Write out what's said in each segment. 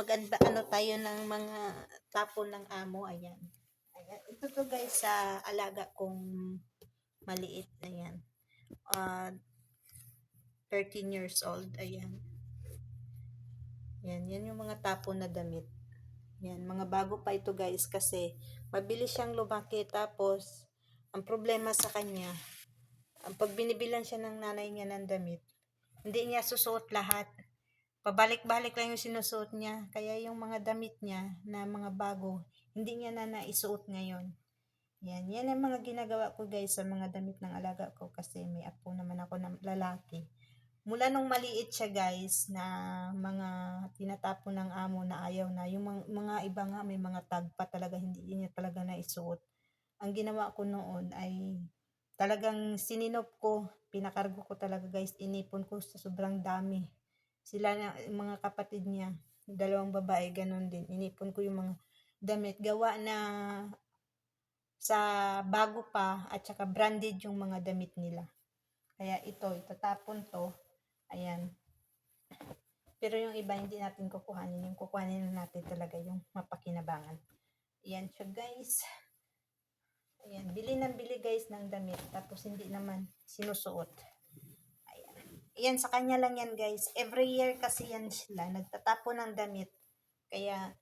ano tayo ng mga tapon ng amo. Ayan. Ayan. Ito to guys sa alaga kong maliit. Ayan. 13 years old. Ayan. Yan yung mga tapon na damit. Yan, mga bago pa ito guys kasi mabilis siyang lumaki. Tapos, ang problema sa kanya, pag binibilan siya ng nanay niya ng damit, hindi niya susuot lahat. Pabalik-balik lang yung sinusuot niya. Kaya yung mga damit niya na mga bago, hindi niya na naisuot ngayon. Yan ang mga ginagawa ko guys sa mga damit ng alaga ko kasi may apo naman ako na lalaki. Mula nung maliit siya guys na mga tinatapon ng amo na ayaw na. Yung mga iba nga may mga tag pa talaga hindi niya talaga naisuot. Ang ginawa ko noon ay talagang sininop ko, pinakargo ko talaga guys, inipon ko sa sobrang dami. Sila na mga kapatid niya, dalawang babae ganun din. Inipon ko yung mga damit gawa na sa bago pa at saka branded yung mga damit nila. Kaya itatapon to. Ayan. Pero yung iba hindi natin kukuhanin. Yung kukuhanin natin talaga yung mapakinabangan. Ayan siya guys. Ayan. Bili ng bili guys ng damit. Tapos hindi naman sinusuot. Ayan. Ayan sa kanya lang yan guys. Every year kasi yan sila. Nagtatapon ng damit. Kaya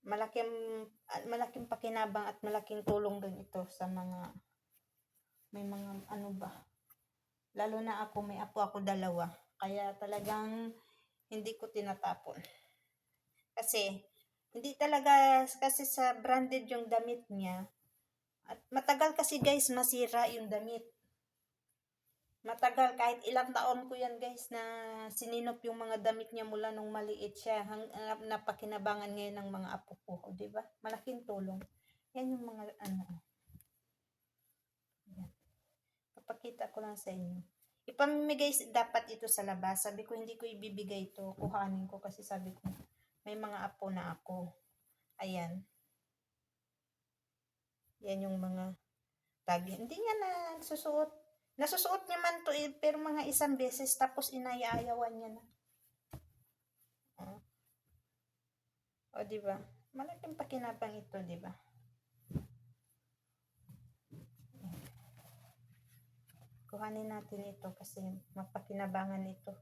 malaking pakinabang at malaking tulong din ito sa mga may mga ano ba. Lalo na ako, may apo ako dalawa. Kaya talagang hindi ko tinatapon. Kasi, hindi talaga, kasi sa branded yung damit niya. At matagal kasi guys, masira yung damit. Matagal, kahit ilang taon ko yan guys, na sininop yung mga damit niya mula nung maliit siya. Napakinabangan ngayon ng mga apo ko. O, diba? Malaking tulong. Yan yung mga, yan. Papakita ko lang sa inyo. Ipamimigay dapat ito sa labas. Sabi ko, hindi ko ibibigay ito. Kuhanin ko kasi sabi ko, may mga apo na ako. Ayan. Yan yung mga tag. Hindi niya na susuot. Nasusuot niya man to pero mga isang beses tapos inaya-ayawan niya na. O, diba? Malaking pakinabang ito, diba? Kuhanin natin ito kasi mapakinabangan ito.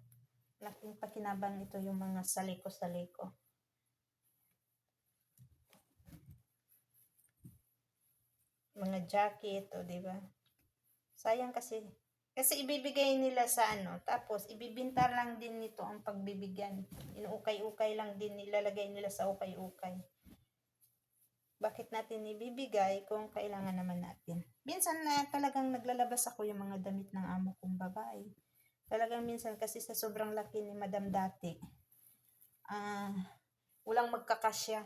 Malaking pakinabang ito yung mga saliko-saliko. Mga jacket, o diba? Sayang kasi ibibigay nila sa tapos ibibinta lang din nito ang pagbibigyan. Inuukay-ukay lang din, nilalagay nila sa ukay-ukay. Bakit natin ibibigay kung kailangan naman natin? Minsan na talagang naglalabas ako yung mga damit ng amo kong babae. Talagang minsan kasi sa sobrang laki ni Madam dati, walang magkakasya.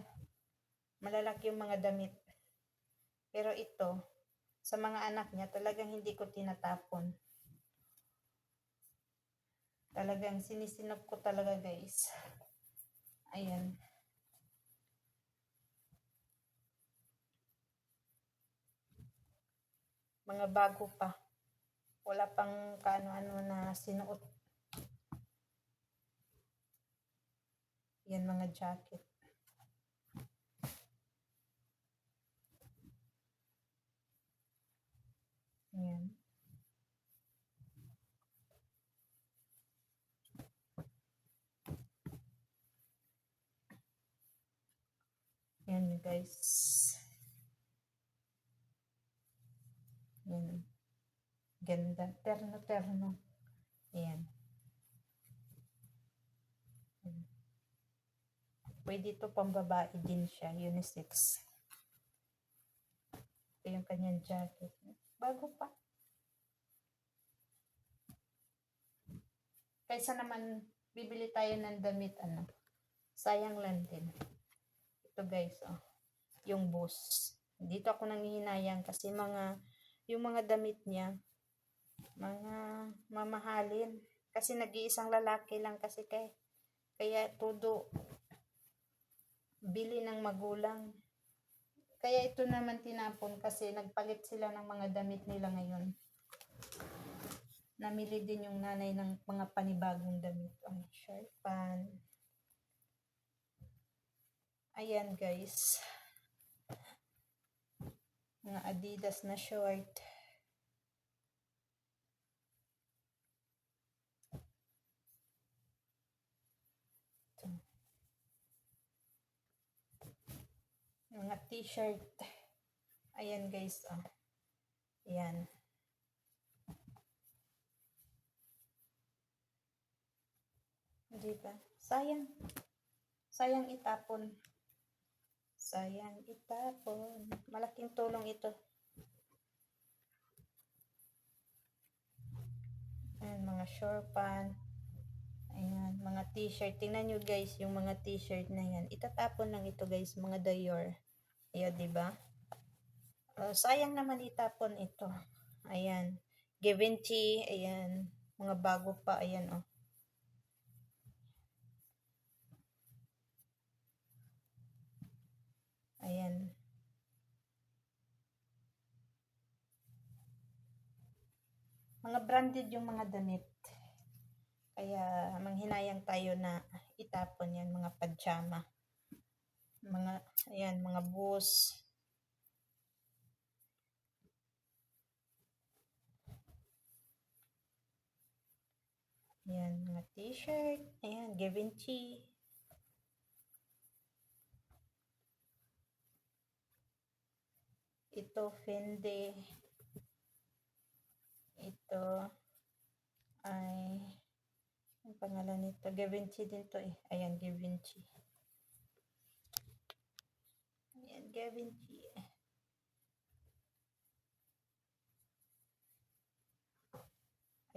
Malalaki yung mga damit. Pero ito, sa mga anak niya, talagang hindi ko tinatapon. Talagang sinisinop ko talaga guys. Ayan. Mga bago pa. Wala pang kaano-ano na sinuot. Yan mga jacket. Ayan. Yan guys. Yan. Ganda. Terno-terno. Ayan. Pwede ito pang babae din siya. Unisex. Ito yung kanyang jacket. Bago pa. Kaysa naman bibili tayo ng damit, sayang lang din. Ito guys, yung boss. Dito ako nanghihinayang kasi yung mga damit niya, mga mamahalin. Kasi nag-iisang lalaki lang kasi kaya todo bili ng magulang. Kaya ito naman tinapon kasi nagpalit sila ng mga damit nila ngayon. Namili din yung nanay ng mga panibagong damit. Shirt, pan. Ayan guys. Mga Adidas na short. Ito. Mga t-shirt. Ayan guys. Oh. Ayan. Diba? Sayang. Sayang itapon. Sayang itapon. Malaking tulong ito. Ayan, mga short pant. Ayan, mga t-shirt. Tingnan nyo guys, yung mga t-shirt na yan. Itatapon lang ito guys, mga Dior. Ayan, diba? Sayang naman itapon ito. Ayan. Givenchy. Ayan. Mga bago pa. Ayan, oh. Ayan. Mga branded yung mga damit. Kaya manghinayang tayo na itapon yan, mga pajama. Mga, ayan, mga bus. Ayan, mga t-shirt. Ayan, Givenchy. Ito, Fendi. Ito ay, ang pangalan nito, Givenchy din to eh. Ayan, Givenchy. Ayan, Givenchy.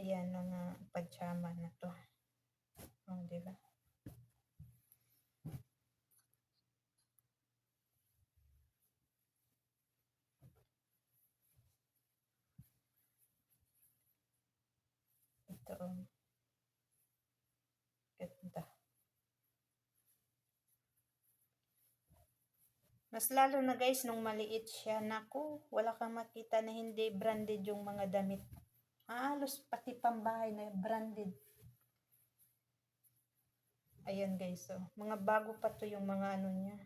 Ayan, mga pajama na to. Oh, diba? Ito, oh. Ganda. Mas lalo na guys, nung maliit siya, naku, wala kang makita na hindi branded yung mga damit. Halos pati pambahay na branded. Ayan guys, so, mga bago pa to yung mga ano niya,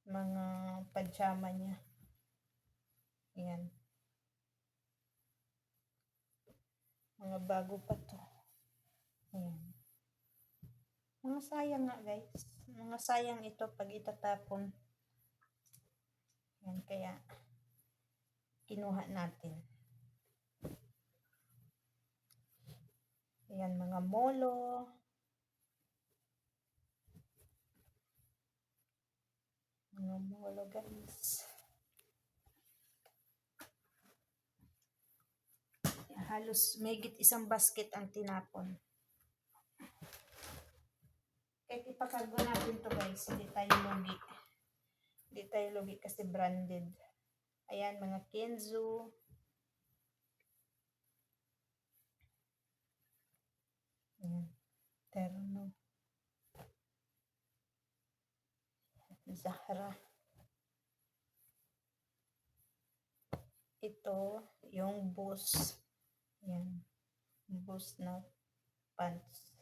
mga pajama niya. Ayan. Mga bago pa to. Ayan. Mga sayang nga guys. Mga sayang ito pag itatapon. Ayan, kaya kinuha natin. Ayan, mga molo. Mga molo guys. Halos mayigit isang basket ang tinapon. Kahit ipakago natin to guys, hindi tayo lugi. Hindi tayo lugi kasi branded. Ayan, mga Kenzo. Ayan, Terno. Zahra. Ito, yung Boost. Ayan, Boost na pants.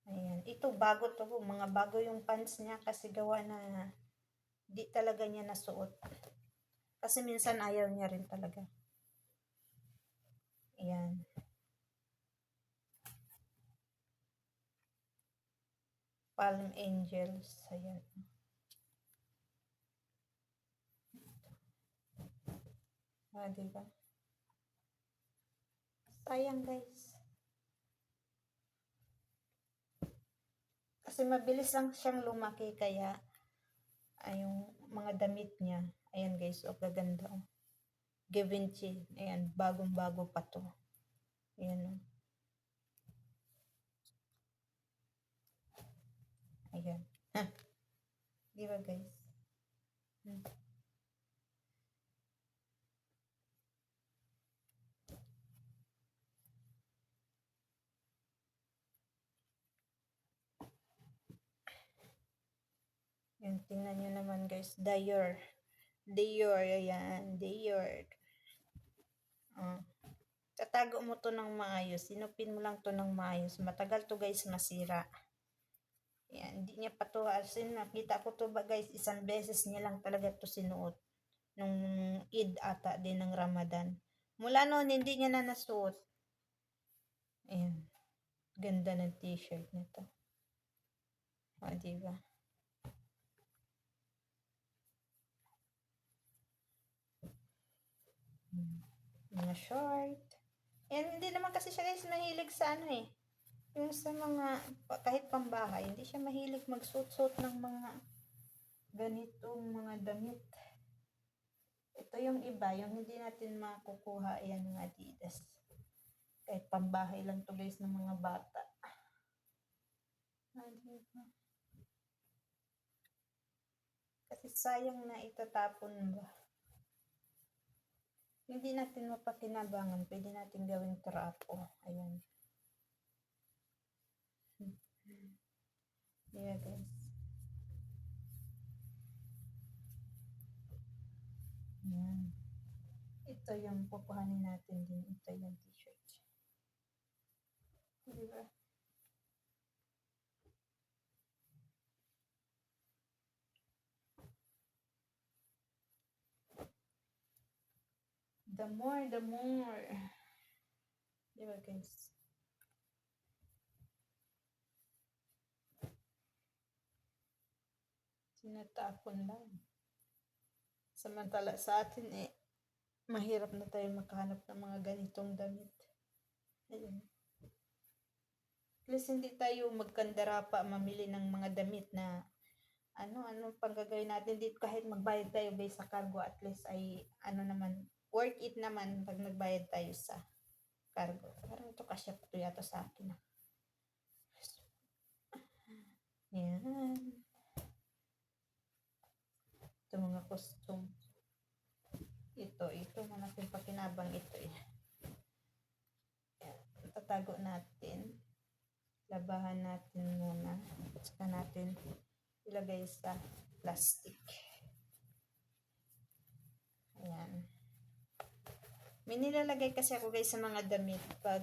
Ayan, ito bago to, mga bago yung pants niya kasi gawa na di talaga niya nasuot. Kasi minsan ayaw niya rin talaga. Ayan. Palm Angels. Ayan. Ah, diba? Sayang guys. Kasi mabilis lang siyang lumaki kaya ay yung mga damit niya. Ayan guys, o gaganda. Oh. Givenchy. Ayan, bagong-bago pa to. Ayan. Ayan. Ha. Diba guys? Hmm. Yan, tingnan nyo naman guys. Dior, ayan. Dior. Tatago mo to ng maayos. Sinupin mo lang to ng maayos. Matagal to guys masira. Yan, hindi niya pa to, as in, nakita ko to ba guys, isang beses niya lang talaga to sinuot. Nung Eid ata din ng Ramadan. Mula noon, hindi niya na nasuot. Ayan. Ganda ng t-shirt nito. O, diba? Mga short. Yan, hindi naman kasi siya guys mahilig sa ano eh. Yung sa mga, kahit pambahay, hindi siya mahilig magsuot-suot ng mga ganitong mga damit. Ito yung iba, yung hindi natin makukuha, yan ng Adidas. Kahit pambahay lang to guys ng mga bata. Kasi sayang na itatapon ba. Hindi natin mapakinabangan, pwede natin gawing trapo. Ayan. Yeah guys. Ayan. Ito yung pupuhanin natin din. Ito yung t-shirt. Diba? The more, the more. Diba guys? Sinatapon lang. Samantala sa atin eh, mahirap na tayo makahanap ng mga ganitong damit. Ayun. At least hindi tayo magkandara pa mamili ng mga damit na ano pang gagawin natin dito kahit magbayad tayo based sa cargo, at least ay ano naman, worth it naman pag nagbayad tayo sa cargo. Parang ito kasya pa ito yata sa akin. Yan. Ito mga costume. Ito malaking pakinabang ito eh. Yan. Tatago natin. Labahan natin muna. Saka natin ilagay sa plastic. Ayan. May nilalagay kasi ako guys sa mga damit pag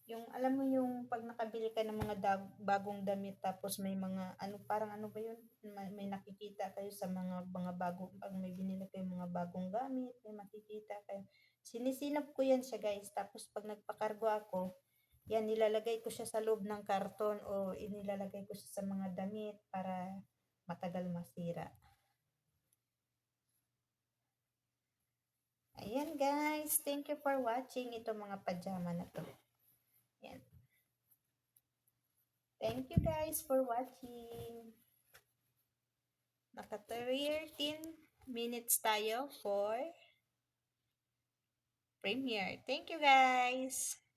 yung alam mo yung pag nakabili ka ng mga bagong damit tapos may mga ano parang ano ba yun, may nakikita kayo sa mga bagong, pag may binili kayo mga bagong gamit may makikita kayo, sinisinap ko yan siya guys, tapos pag nagpakargo ako yan, nilalagay ko siya sa loob ng karton o inilalagay ko siya sa mga damit para matagal masira. Ayan guys, thank you for watching ito mga pajama na to. Yan. Thank you guys for watching. Naka 13 minutes tayo for premiere. Thank you guys.